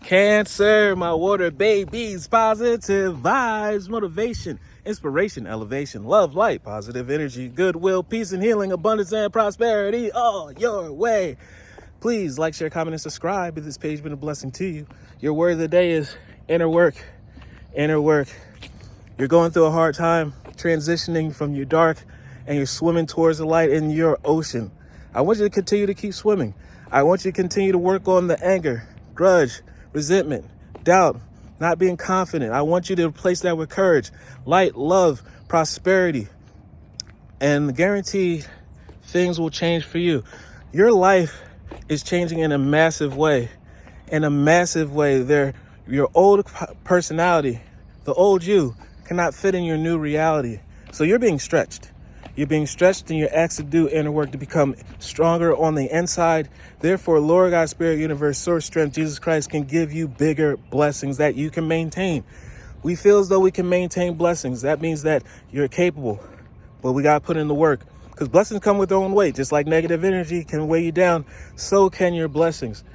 Cancer, my water babies, positive vibes, motivation, inspiration, elevation, love, light, positive energy, goodwill, peace and healing, abundance and prosperity all your way. Please like, share, comment, and subscribe if this page has been a blessing to you. Your word of the day is inner work, inner work. You're going through a hard time transitioning from your dark and you're swimming towards the light in your ocean. I want you to continue to keep swimming. I want you to continue to work on the anger, grudge, resentment, doubt, not being confident. I want you to replace that with courage, light, love, prosperity, and guaranteed things will change for you. Your life is changing in a massive way. In a massive way. Your old personality, the old you, cannot fit in your new reality. So you're being stretched. You're being stretched and you're asked to do inner work to become stronger on the inside. Therefore, Lord God, Spirit, Universe, Source, Strength, Jesus Christ can give you bigger blessings that you can maintain. We feel as though we can maintain blessings. That means that you're capable, but we got to put in the work because blessings come with their own weight. Just like negative energy can weigh you down, so can your blessings.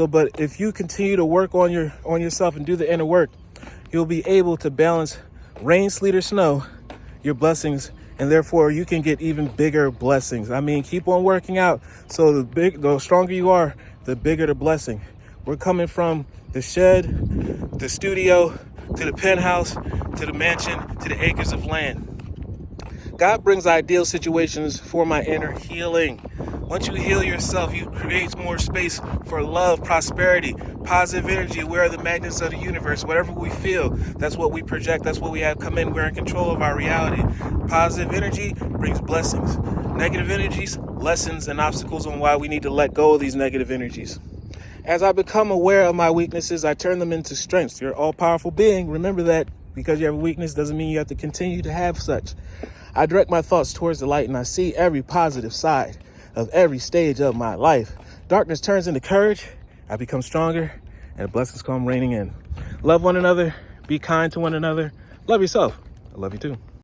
But if you continue to work on yourself and do the inner work, you'll be able to balance rain, sleet, or snow, your blessings. And therefore, you can get even bigger blessings. I mean, keep on working out. So the stronger you are, the bigger the blessing. We're coming from the shed, the studio, to the penthouse, to the mansion, to the acres of land. God brings ideal situations for my inner healing. Once you heal yourself, you create more space for love, prosperity, positive energy. We're the magnets of the universe. Whatever we feel, that's what we project. That's what we have come in. We're in control of our reality. Positive energy brings blessings. Negative energies, lessons and obstacles on why we need to let go of these negative energies. As I become aware of my weaknesses, I turn them into strengths. You're an all-powerful being. Remember that because you have a weakness doesn't mean you have to continue to have such. I direct my thoughts towards the light and I see every positive side of every stage of my life. Darkness turns into courage. I become stronger and blessings come raining in. Love one another. Be kind to one another. Love yourself. I love you too.